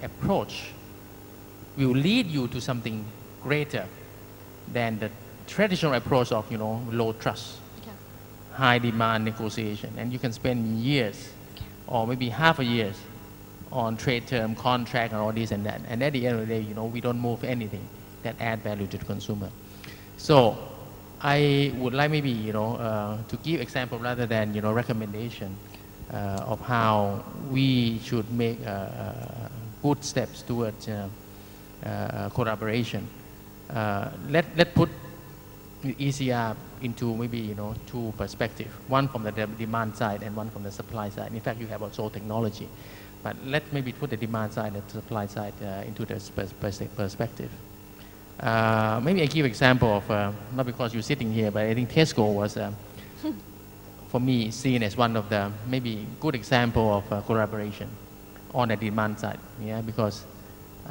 approach will lead you to something greater than the traditional approach of, low trust, high demand negotiation. And you can spend years or maybe half a year on trade term, contract, and all this and that. And at the end of the day, we don't move anything that add value to the consumer. So I would like maybe, to give example rather than, recommendation of how we should make good steps towards collaboration. Let's put ECR into maybe, two perspectives. One from the demand side and one from the supply side. In fact, you have also technology. But let's maybe put the demand side and the supply side into this perspective. Maybe I give example of, not because you're sitting here, but I think Tesco was, for me, seen as one of the maybe good example of collaboration on the demand side. Yeah, because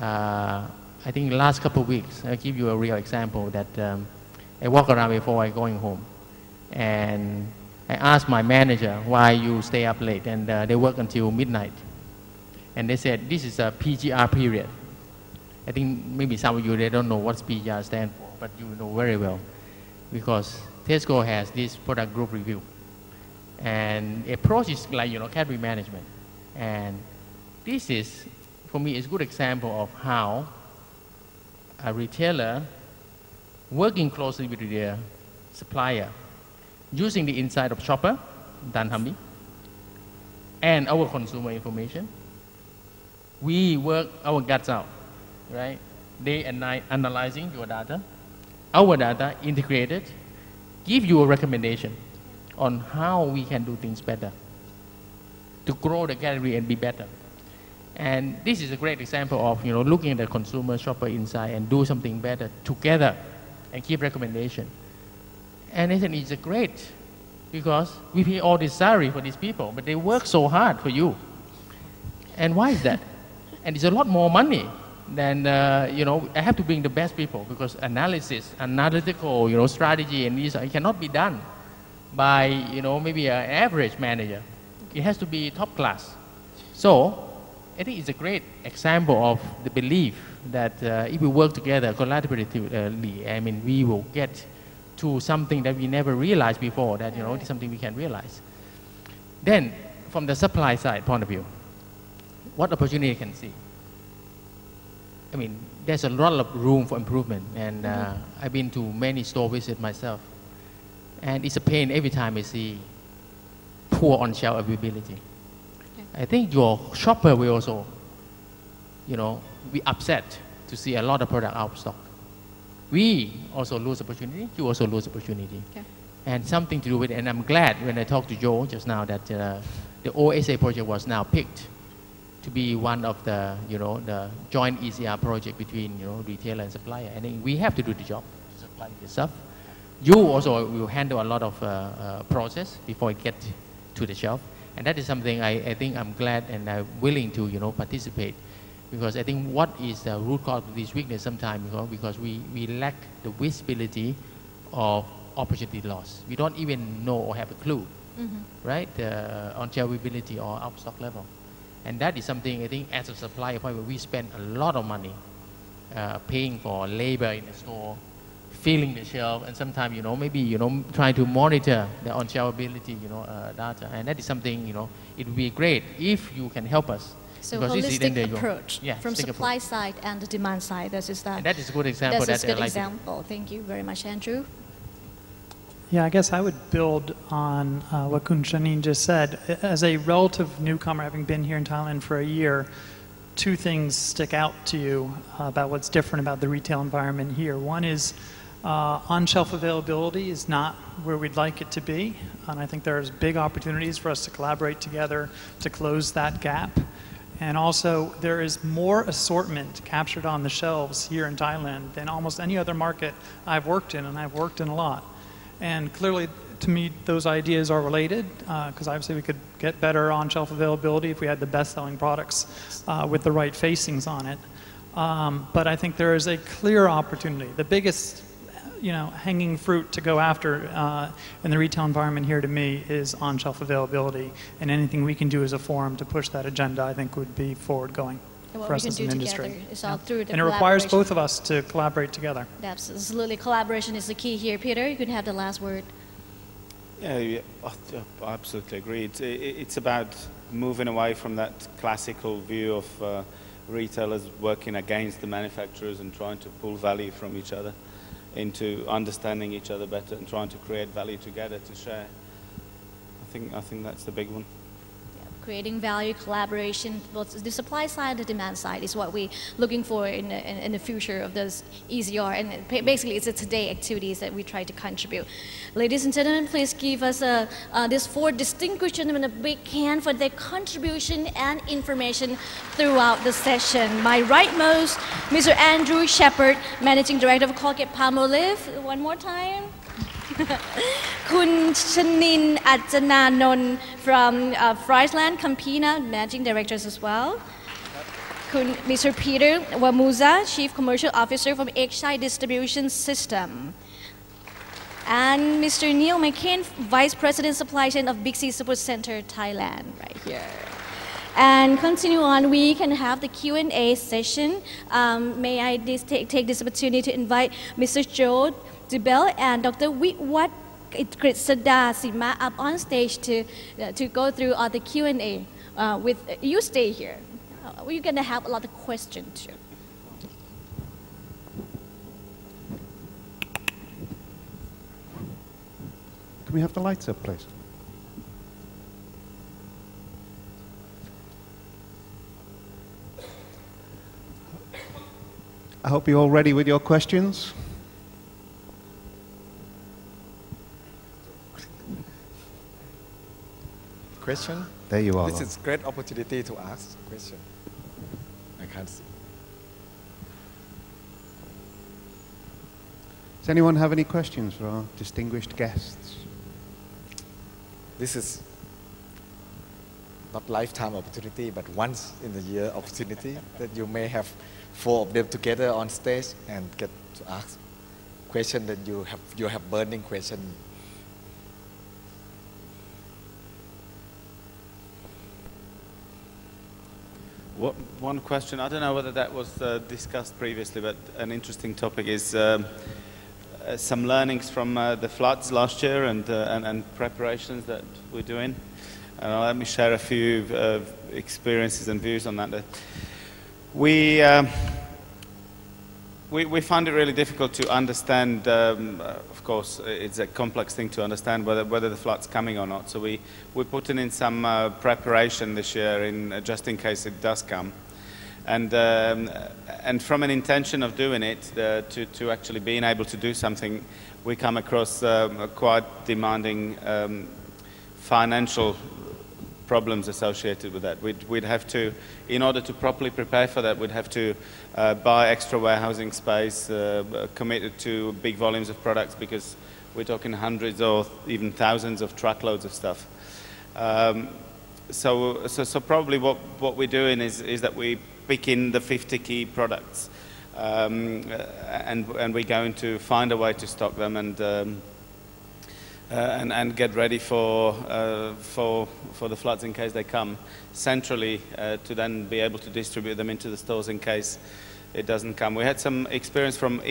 I think the last couple of weeks, I'll give you a real example that I walk around before I going home. And I asked my manager why you stay up late, and they work until midnight. And they said, this is a PGR period. I think maybe some of you, they don't know what PGR stands for, but you know very well. Because Tesco has this product group review. And the approach is like, category management. And this is, for me, is a good example of how a retailer working closely with their supplier, using the insight of shopper, dunnhumby, and our consumer information. We work our guts out, right? Day and night analyzing your data, our data integrated, give you a recommendation on how we can do things better to grow the category and be better. And this is a great example of, looking at the consumer shopper insight and do something better together and give recommendation. And I think it's great because we pay all this salary for these people, but they work so hard for you. And why is that? And it's a lot more money than, I have to bring the best people because analysis, analytical, strategy, and these it cannot be done by, maybe an average manager. It has to be top class. So I think it's a great example of the belief that if we work together collaboratively, we will get to something that we never realized before, that, it's something we can realize. Then, from the supply side point of view, what opportunity can see? There's a lot of room for improvement, and I've been to many store visits myself, and it's a pain every time I see poor on-shelf availability. I think your shopper will also, be upset to see a lot of product out of stock. We also lose opportunity, you also lose opportunity. Okay. And something to do with it, and I'm glad when I talked to Joe just now that the OSA project was now picked to be one of the, the joint ECR project between, retailer and supplier. I think we have to do the job to supply the stuff. You also will handle a lot of process before it gets to the shelf. And that is something I think I'm glad and I'm willing to, participate. Because I think what is the root cause of this weakness sometimes, because we lack the visibility of opportunity loss. We don't even know or have a clue, right? On-shelf availability or out-of-stock level. And that is something I think as a supplier, we spend a lot of money paying for labor in the store, filling the shelf, and sometimes, maybe, trying to monitor the on-shelf ability, data. And that is something, it would be great if you can help us. So holistic approach from supply side and the demand side. That is that is a good example. That's a good example. Thank you very much, Andrew. Yeah, I guess I would build on what Khun Chanin just said. As a relative newcomer, having been here in Thailand for a year, two things stick out to you about what's different about the retail environment here. One is on-shelf availability is not where we'd like it to be, and I think there's big opportunities for us to collaborate together to close that gap. And also, there is more assortment captured on the shelves here in Thailand than almost any other market I've worked in, and I've worked in a lot. And clearly, to me, those ideas are related, because obviously we could get better on-shelf availability if we had the best-selling products with the right facings on it. But I think there is a clear opportunity. The biggest hanging fruit to go after in the retail environment here to me is on-shelf availability, and anything we can do as a forum to push that agenda, I think, would be forward-going. for us as an industry. It's all through the and it requires both of us to collaborate together. Absolutely, collaboration is the key here. Peter, you can have the last word. Yeah, I absolutely agree. It's about moving away from that classical view of retailers working against the manufacturers and trying to pull value from each other into understanding each other better and trying to create value together to share. I think that's the big one. Creating value, collaboration, both the supply side and the demand side is what we're looking for in the future of this ECR. And basically, it's the today activities that we try to contribute. Ladies and gentlemen, please give us these 4 distinguished gentlemen a big hand for their contribution and information throughout the session. My rightmost, Mr. Andrew Shepherd, Managing Director of Colgate-Palmolive. One more time. Kun Chanin Ajananon from Friesland Campina, Managing Directors as well. Mr. Peter Wamuza, Chief Commercial Officer from Exide Distribution System. And Mr. Neil McCain, Vice President Supply Chain of Big C Supercenter, Thailand, right here. And continue on, we can have the Q&A session. May I take this opportunity to invite Mr. Joe Dibel and Dr. Witwat Kritsada Sima up on stage to go through all the Q&A. You stay here. We're going to have a lot of questions too. Can we have the lights up, please? I hope you're all ready with your questions. Question? There you are. This is a great opportunity to ask a question. I can't see. Does anyone have any questions for our distinguished guests? This is not lifetime opportunity, but once in a year opportunity that you may have 4 of them together on stage and get to ask question that you have burning question. One question, I don't know whether that was discussed previously, but an interesting topic is some learnings from the floods last year and preparations that we're doing. And let me share a few experiences and views on that. We find it really difficult to understand. Of course, it's a complex thing to understand whether the flood's coming or not. So we're putting in some preparation this year just in case it does come, and from an intention of doing it to actually being able to do something, we come across quite demanding financial problems associated with that. We'd have to, in order to properly prepare for that, we'd have to buy extra warehousing space, committed to big volumes of products, because we're talking hundreds or even thousands of truckloads of stuff. So probably what we're doing is that we pick in the 50 key products, and we're going to find a way to stock them and get ready for the floods in case they come centrally, to then be able to distribute them into the stores in case it doesn't come. We had some experience from